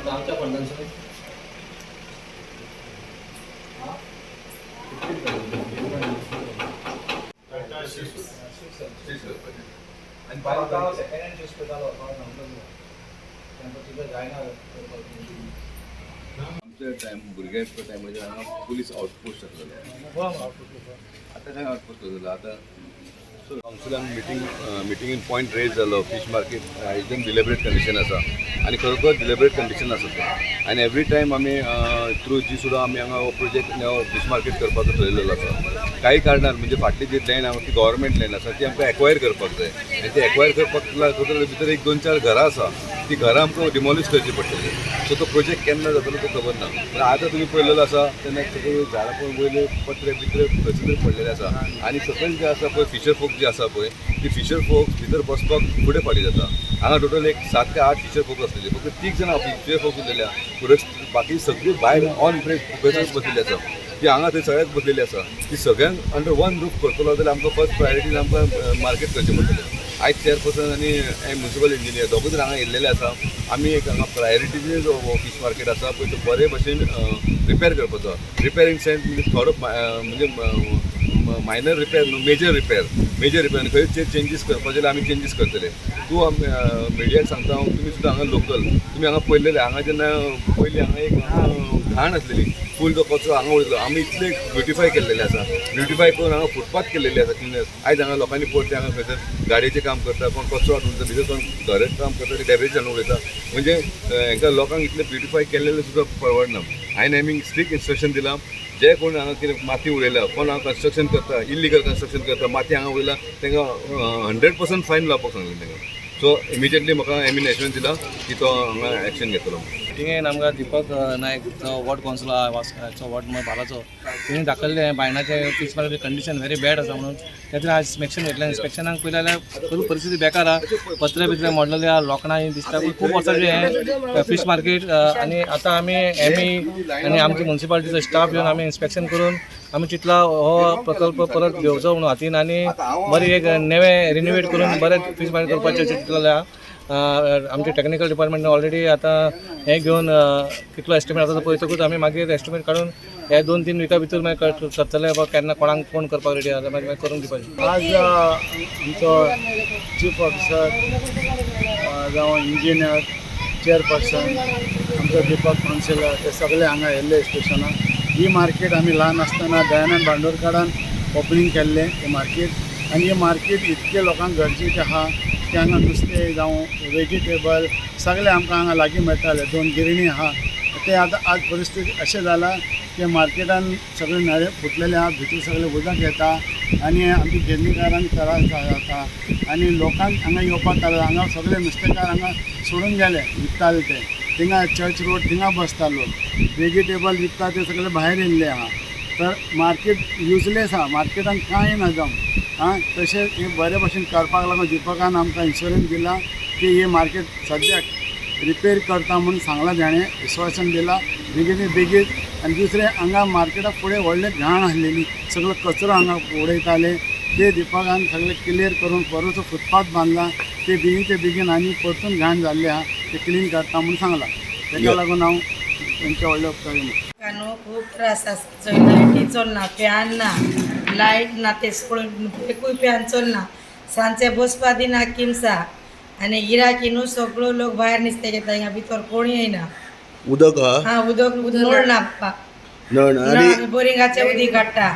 आमच्या फंडांचं आणि पावता सेकंड हँड यूज करतालो आमच्या टायम भुरग्याच्या टायमाचेर हांगा पुलीस आउटपोस्ट आसलेलो. आतां काय आउटपोस्ट जालो आता कावन्सिलान मिटिंगेन पॉयंट रेज जालो. फिश मार्केट एकदम डिलिबरेट कंडिशन आसा आनी खरोखर डिलिबरेट कंडिशन आसा ते. आनी एवरी टायम आमी थ्रू जी सुद्दां आमी हांगा हो प्रोजेक्ट फिश मार्केट करपाचो ठरयलेलो आसा. काही कारणान म्हणजे फाटली जी लँड आहा ती गव्हर्मेंट लँड आसा ती आमकां एक्वायर करपाक जाय आनी ती एक्वायर करपाक भितर एक 2-4 घरां आसा. ती घरां आमकां डिमॉलिश करची पडटली. सो तो प्रोजेक्ट केन्ना जातलो तो खबर ना. पण आतां तुमी पळयलेलो आसा तेन्ना सगळे झाडां पळय वयले पत्रे बित्रे खंयचे पडलेले आसा. आनी सकयल जे आसा पळय फिशर फोक जे आसा पळय ती फिशर फोक भितर बसपाक फुडें फाटी जाता. हांगा टोटल एक 7 ते 8 फिशर फोक आसलेले. फक्त 3 जाणां फिशर फोक उरलेल्या. बाकी सगळी भायर ऑन प्लेस बसलेली आसा. ती हांगा थंय सगळ्याक बसलेली आसा. ती सगळ्यांक अंडर वन रूफ करतलो जाल्यार आमकां फर्स्ट प्रायोरिटीन आमकां मार्केट करचें पडटलें. आयज चेअरपर्सन आनी म्युनिसिपल इंजिनियर दोगूय जर हांगा येयल्लेले आसा. आमी एक हांगा प्रायोरिटीचेर जो फिश मार्केट आसा पळय तो बरे भशेन रिपेर करपाचो. रिपेरींग सेन्स म्हणजे थोडो म्हणजे मायनर रिपेर न्हू, मेजर रिपेर आनी खंय चेंजीस करपाचे जाल्यार आमी चेंजीस करतले. तूं मिडियाक सांगता हांव तुमी सुद्दां हांगा लोकल तुमी हांगा पळयलेले. हांगा जेन्ना पयलीं हांगा एक घाण आसलेली फूल तो कचरो हांगा उडयलो. आमी इतले ब्युटिफाय केल्लेले आसा. ब्युटिफाय करून हांगा फुटपाथ केल्लेली आसा क्लिनर्स. आयज हांगा लोकांनी पळोवचे हांगा खंयसर गाडयेचें काम करता, कोण कचरो हाडून उडयता, भितर कोण घराचें काम करता ते डॅमेज हाडून उडयता. म्हणजे हांकां लोकांक इतले ब्युटिफाय केल्लेले सुद्दां परवडना. हांवें आमी स्ट्रिक्ट इन्स्ट्रक्शन दिलां जे कोण हांगा कितें माती उडयला, कोण हांगा कन्स्ट्रक्शन करता, इलिगल कन्स्ट्रक्शन करता, माती हांगा उडयला तांकां 100% फायन लावपाक सांगलें तांकां. सो इमिजिएटली म्हाका एमिनेशन दिलां की तो हांगा एक्शन घेतलो. मिटिंगेन आमकां दीपक नायक जो वॉर्ड कावन्सिलर वॉर्ड बालाचो तेणी दाखयल्लें बायणाचें fish market condition very bad आसा म्हणून. तेन्ना आज इन्स्पेक्शन घेतलें. इन्स्पेक्शनाक पयलें जाल्यार परिस्थिती बेकार आहा. पत्रे बित्रे मोडलेले आहा, लोकांना दिसता खूब वर्सांचें हें फिश मार्केट. आनी आतां आमी आनी आमची म्युनिसिपालिटीचो स्टाफ येवन आमी इन्स्पेक्शन करून आमी चिंतला हो प्रकल्प परत घेवचो म्हणून हातीन आनी बरी एक नेवें रिनोवेट करून बरें फिश मार्केट करपाचें चिंतलेलें आहा. आमचे टेक्निकल डिपार्टमेंटान ऑलरेडी आतां हें घेवन कितलो एस्टिमेट आसा तो पळयतकूच आमी मागीर एस्टिमेट काडून हे 2-3 विका भितर मागीर करतले. केन्ना कोणाक फोन करपाक रेडी आहा मागीर करून दिवपाचें. आज आमचो चीफ ऑफिसर जावं इंजिनियर चेअरपर्सन आमचो दीपक कावन्सिलर ते सगळे हांगा येयल्ले स्टेशनाक. ही मार्केट आमी ल्हान आसतना दयानंद बांदोडकरान ओपनिंग केल्लें हें मार्केट. आनी हे मार्केट इतके लोकांक गरजेचें आहा की हांगा नुस्तें जावं वेजिटेबल सगळें आमकां हांगा लागीं मेळटालें. 2 गिरणी आहा. ते आतां आज परिस्थिती अशें जाला की मार्केटान सगळे नळे फुटलेले आहा. भितर सगळें उदक येता आनी आमच्या गिरणीकारांक त्रास जाता आनी लोकांक हांगा येवपाक त्रास. हांगा सगळे नुस्तेकार हांगा सोडून गेले विकताले ते. थिंगा चर्च रोड थिंगा बसता लोक. वेजिटेबल विकता ते सगळे भायर येयल्ले आहा. तर मार्केट युजलेस आहा. मार्केटान कांय ना जावन तशें हे बरे भशेन करपाक लागून दीपकान आमकां इन्शुरन्स दिला की हे मार्केट सद्याक रिपेर करता म्हणून सांगलां. ताणें विश्वासन दिला बेगीन. आनी दुसरें हांगा मार्केटा फुडें व्हडलें घाण आसलेली सगळो कचरो हांगा उडयताले ते दीपकान सगळें क्लियर करून बरोसो फुटपाथ बांदला. ते बेगीन आनी परतून घाण जाल्ले आहा ते क्लीन करता म्हणून सांगलां. ताका लागून हांव तेंचे व्हडले उपकार न्हू खूब त्रास आसा. लायटी चलना, फॅन ना, लायट ना, ते एकूय फॅन चलना. सांजचे बसपा दिना किमसा आनी गिरायकी न्हू सगळो लोक भायर नुस्तें घेता. हिंगा भितर कोणी येयना. उदक उदक नळ ना बोरिंगाचे उदीक काडटा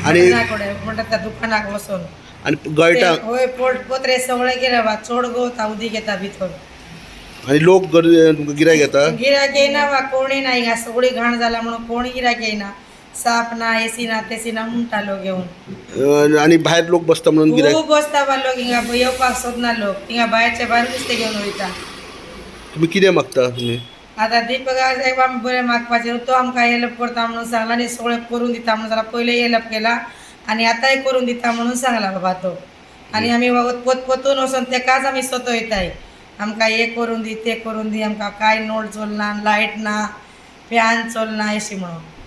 आनी म्हणटा त्या दुकानाक वचून आनी गळटा. होय पोत्रे सगळे गिरायबा चड गवता उदीक येता भितर. आनी लोक गिरायक येता. गिरायक येयना वा कोणी ना. हिंगा सगळी घाण जाला म्हणून कोणी गिरायक येयना. साप ना, एसी ना, तेसी ना म्हणटा लोक घेवन. आनी भायर लोक बसता म्हणून गिरायक खूब बसता बा लोक. हिंगा येवपाक सोदना लोक. हिंगा भायरचे भायर नुस्तें घेवन वयता. तुम्ही कितें मागता तुमी आतां दीपक साहेब आमी बरें मागपाचें तो आमकां हेल्प करता म्हणून सांगला आनी सगळें करून दिता म्हणून जाल्यार पयलीं हेल्प केला आनी आतांय करून दिता म्हणून सांगला बाबा तो आनी आमी पोतून वचून तेकाच आमी सतयताय आमकां हे करून दी ते करून दी आमकां कांय नोट चलना लायट ना फॅन चलना अशें म्हणून